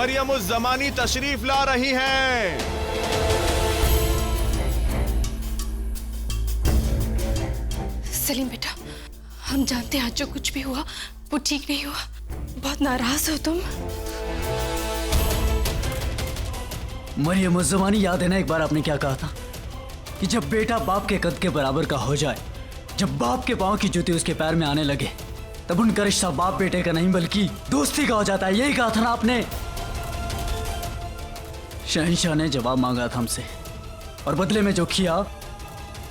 मरियम उज़ ज़मानी तशरीफ ला रही हैं। सलीम बेटा, हम जानते हैं आज जो कुछ भी हुआ वो ठीक नहीं हुआ। बहुत नाराज हो तुम। मरियम उज़ ज़मानी, याद है ना एक बार आपने क्या कहा था कि जब बेटा बाप के कद के बराबर का हो जाए, जब बाप के पांव की जूती उसके पैर में आने लगे, तब उनका रिश्ता बाप बेटे का नहीं बल्कि दोस्ती का हो जाता है। यही कहा था ना आपने। शहंशाह ने जवाब मांगा था हमसे और बदले में जो किया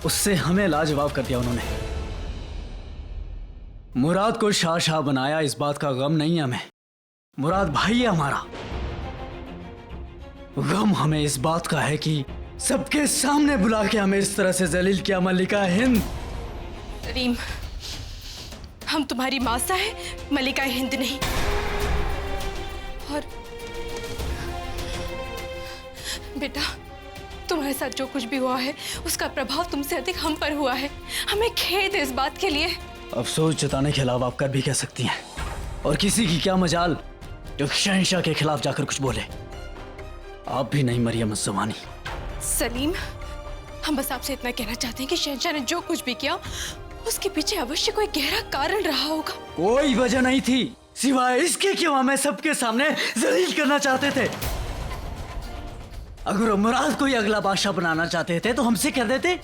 उससे हमें लाजवाब कर दिया उन्होंने। मुराद को शाह बनाया, इस बात का गम नहीं है हमें। मुराद भाई है हमारा। गम हमें इस बात का है कि सबके सामने बुला के हमें इस तरह से जलील किया मलिका हिंद। सलीम, हम तुम्हारी मासा है, मलिका हिंद नहीं। और बेटा, तुम्हारे साथ जो कुछ भी हुआ है उसका प्रभाव तुमसे अधिक हम पर हुआ है। हमें खेद है इस बात के लिए। अफसोस जताने के अलावा आप कर भी कह सकती हैं, और किसी की क्या मजाल जो शहंशाह के खिलाफ जाकर कुछ बोले। आप भी नहीं मरियम उज़ ज़मानी। सलीम, हम बस आपसे इतना कहना चाहते हैं कि शहंशाह ने जो कुछ भी किया उसके पीछे अवश्य कोई गहरा कारण रहा होगा। कोई वजह नहीं थी सिवाय इसके कि हमें सबके सामने जलील करना चाहते थे। अगर मुराद कोई अगला बादशाह बनाना चाहते थे तो हमसे कह देते,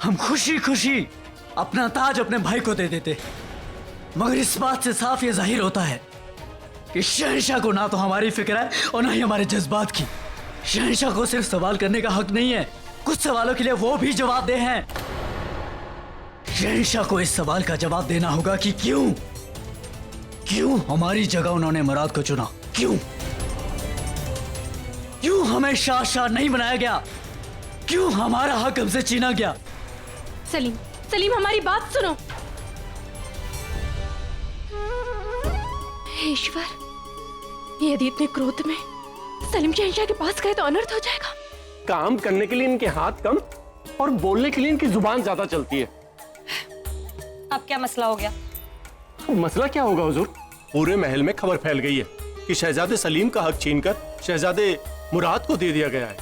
हम खुशी खुशी अपना ताज अपने भाई को दे देते। मगर इस बात से साफ ये जाहिर होता है कि शहंशाह को ना तो हमारी फिक्र है और ना ही हमारे जज्बात की। शहंशाह को सिर्फ सवाल करने का हक नहीं है, कुछ सवालों के लिए वो भी जवाबदेह हैं। शहंशाह को इस सवाल का जवाब देना होगा कि क्यों हमारी जगह उन्होंने मुराद को चुना। क्यों हमें शाह नहीं बनाया गया? क्यों हमारा हक हमसे छीना गया? सलीम, हमारी बात सुनो। ईश्वर, यदि इतने क्रोध में सलीम शहंशाह के पास गए तो अनर्थ हो जाएगा। काम करने के लिए इनके हाथ कम और बोलने के लिए इनकी जुबान ज्यादा चलती है। अब क्या मसला हो गया? मसला क्या होगा हुजूर? पूरे महल में खबर फैल गई है कि शहजादे सलीम का हक छीनकर शहजादे मुराद को दे दिया गया है।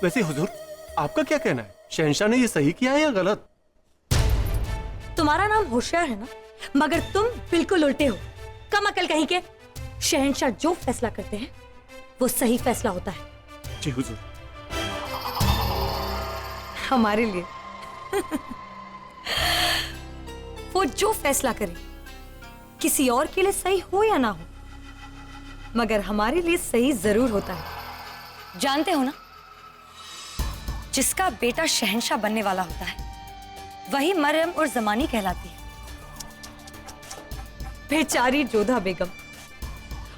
वैसे हुजूर, आपका क्या कहना है? शहंशाह ने ये सही किया है या गलत? तुम्हारा नाम होशियार है ना, मगर तुम बिल्कुल उल्टे हो। कम अकल कहीं के। शहंशाह जो फैसला करते हैं वो सही फैसला होता है। जी हुजूर। हमारे लिए वो जो फैसला करे किसी और के लिए सही हो या ना हो, मगर हमारे लिए सही जरूर होता है। जानते हो ना, जिसका बेटा शहंशाह बनने वाला होता है वही मरियम उज़ ज़मानी कहलाती है। बेचारी जोधा बेगम,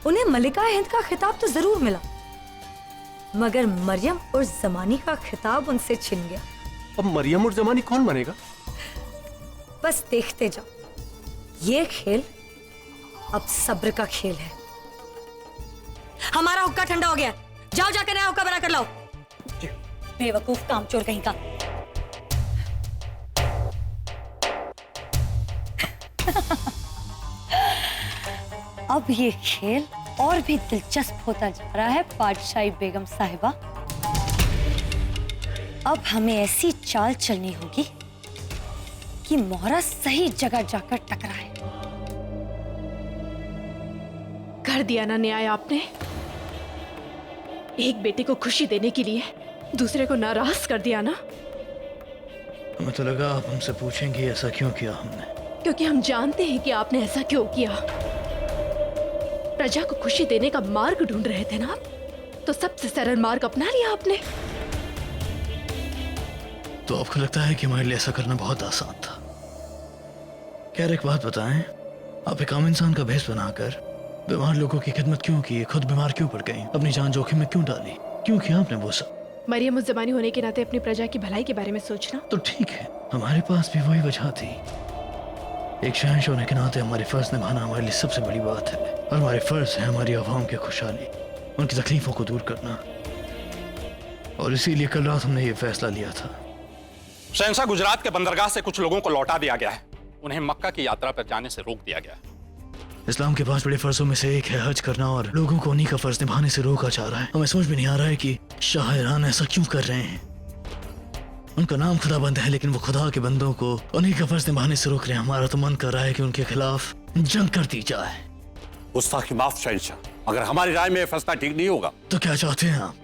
उन्हें मलिका हिंद का खिताब तो जरूर मिला, मगर मरियम उज़ ज़मानी का खिताब उनसे छिन गया। अब मरियम उज़ ज़मानी कौन बनेगा? बस देखते जाओ। ये खेल अब सब्र का खेल है। हमारा हुक्का ठंडा हो गया, जाओ जाकर नया हुक्का बना कर लाओ। बेवकूफ कामचोर कहीं का। अब ये खेल और भी दिलचस्प होता जा रहा है बादशाही बेगम साहिबा। अब हमें ऐसी चाल चलनी होगी कि मोहरा सही जगह जाकर टकराए। कर दिया ना न्याय आपने। एक बेटे को खुशी देने के लिए दूसरे को नाराज कर दिया ना। हमें तो लगा आप हमसे पूछेंगे ऐसा क्यों किया हमने, क्योंकि हम जानते हैं कि आपने ऐसा क्यों किया। प्रजा को खुशी देने का मार्ग ढूंढ रहे थे ना आप, तो सबसे सरल मार्ग अपना लिया आपने। तो आपको लगता है कि हमारे लिए ऐसा करना बहुत आसान था? खैर एक बात बताएं, आप एक आम इंसान का भेष बनाकर बीमार लोगों की खिदमत क्यों की? खुद बीमार क्यों पड़ गई? अपनी जान जोखिम में क्यों डाली? क्यों किया आपने वो सब? मरियम उज़ ज़मानी होने के नाते अपनी प्रजा की भलाई के बारे में सोचना। तो ठीक है, हमारे पास भी वही वजह थी। एक शहंशाह होने के नाते हमारे फर्ज निभाना हमारे लिए सबसे बड़ी बात है, और हमारे फर्ज है हमारी आवाम की खुशहाली, उनकी तकलीफों को दूर करना। और इसीलिए कल रात हमने ये फैसला लिया था। शहंशाह गुजरात के बंदरगाह से कुछ लोगों को लौटा दिया गया है। उन्हें मक्का की यात्रा पर जाने से रोक दिया गया है। इस्लाम के 5 बड़े फर्जों में से एक है हज करना और लोगों को उन्हीं का फर्ज निभाने से रोका जा रहा है। हमें समझ में नहीं आ रहा है कि शाह ईरान ऐसा क्यों कर रहे हैं। उनका नाम खुदाबंद है लेकिन वो खुदा के बंदों को उन्हीं का फर्ज निभाने से रोक रहे हैं। हमारा तो मन कर रहा है कि उनके खिलाफ जंग कर दी जाए। गुस्ताखी माफ शहंशाह, अगर हमारी राय में यह फैसला ठीक नहीं होगा तो क्या चाहते हैं आप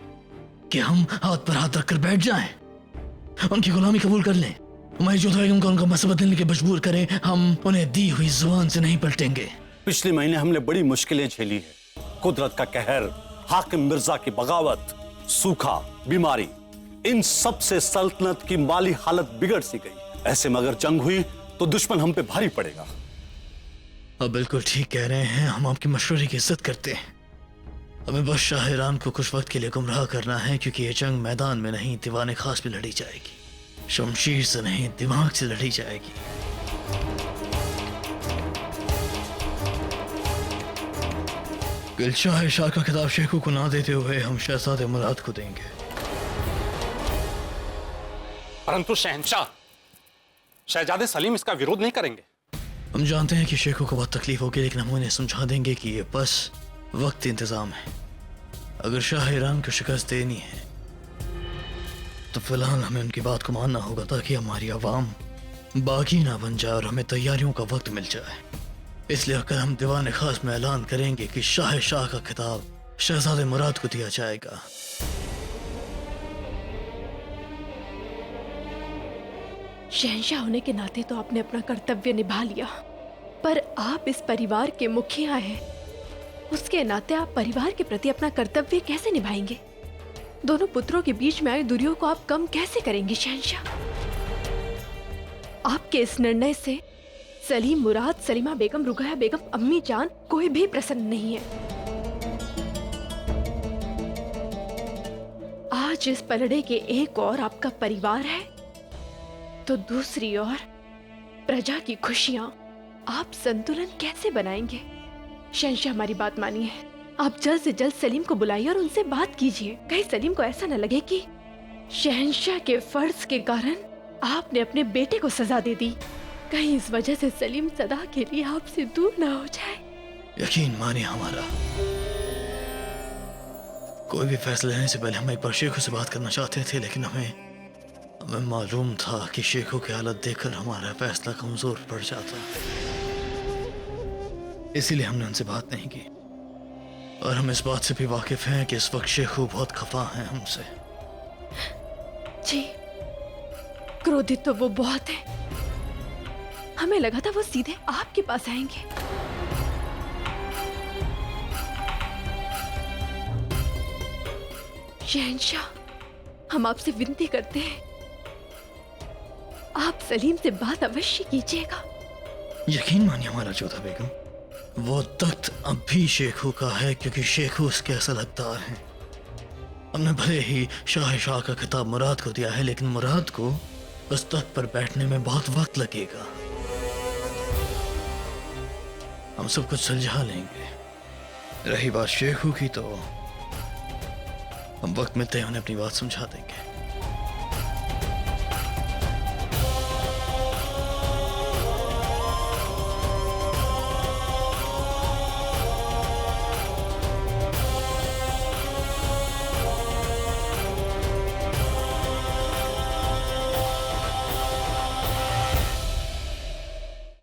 कि हम हाथ पर हाथ रखकर बैठ जाएं, उनकी गुलामी कबूल कर लें, हमारी जोधा बेगम को उनका मसबत देने के मजबूर करें? हम उन्हें दी हुई जुबान से नहीं पलटेंगे। पिछले महीने हमने बड़ी मुश्किलें झेली है। कुदरत का कहर, हाकिम मिर्जा की बगावत, सूखा, बीमारी, इन सब से सल्तनत की माली हालत बिगड़ सी गई। ऐसे में अगर जंग हुई तो दुश्मन हम पे भारी पड़ेगा। अब बिल्कुल ठीक कह रहे हैं, हम आपकी मशवरे की इज्जत करते हैं। हमें बस शाह ईरान को कुछ वक्त के लिए गुमराह करना है, क्योंकि ये जंग मैदान में नहीं दीवाने खास में लड़ी जाएगी, शमशीर से नहीं दिमाग से लड़ी जाएगी। दिलशाह शाह का खिताब शेखों को ना देते हुए हम शहजादे मुराद को देंगे। परंतु शहंशाह, शहजादे सलीम इसका विरोध नहीं करेंगे। हम जानते हैं कि शेखों को बहुत तकलीफ होगी, लेकिन हम उन्हें समझा देंगे कि ये बस वक्त इंतजाम है। अगर शाह ईरान को शिकस्त देनी है तो फिलहाल हमें उनकी बात को मानना होगा, ताकि हमारी आवाम बागी ना बन जाए और हमें तैयारियों का वक्त मिल जाए। इसलिए अगर हम दीवान खास में ऐलान करेंगे कि शाह का खिताब शहजादे मुराद को दिया जाएगा। शहंशाह होने के नाते तो आपने अपना कर्तव्य निभा लिया, पर आप इस परिवार के मुखिया हैं। उसके नाते आप परिवार के प्रति अपना कर्तव्य कैसे निभाएंगे? दोनों पुत्रों के बीच में आए दूरियों को आप कम कैसे करेंगे शहंशाह? आपके इस निर्णय से सलीम मुराद, सलीमा बेगम, रुकैया बेगम, अम्मी जान कोई भी प्रसन्न नहीं है। आज इस पलड़े के एक और आपका परिवार है तो दूसरी ओर प्रजा की खुशियां। आप संतुलन कैसे बनाएंगे? शहंशाह, हमारी बात मानिए, आप जल्द से जल्द सलीम को बुलाइए और उनसे बात कीजिए। कहीं सलीम को ऐसा न लगे कि शहंशाह के फर्ज के कारण आपने अपने बेटे को सजा दे दी। कहीं इस वजह से सलीम सदा के लिए आपसे दूर ना हो जाए। यकीन मानिए हमारा, कोई भी फैसला लेने से पहले हम एक बार शेखों से बात करना चाहते थे, लेकिन हमें मालूम था कि शेखों की हालत देखकर हमारा फैसला कमजोर पड़ जाता, इसीलिए हमने उनसे बात नहीं की। और हम इस बात से भी वाकिफ हैं कि इस वक्त शेखों बहुत खफा हैं हमसे। जी, क्रोधित तो वो बहुत है। हमें लगा था वो सीधे आपके पास आएंगे। शहंशाह, हम आपसे विनती करते हैं, आप सलीम से बात अवश्य कीजिएगा। यकीन मानिए हमारा जोधा बेगम, वो तख्त अब भी शेखों का है, क्योंकि शेखों उसके असल हकदार हैं। हमने भले ही शाह का खिताब मुराद को दिया है, लेकिन मुराद को उस तख्त पर बैठने में बहुत वक्त लगेगा। हम सब कुछ सुलझा लेंगे। रही बात शेखों की, तो हम वक्त मिलते हैं उन्हें अपनी बात समझा देंगे।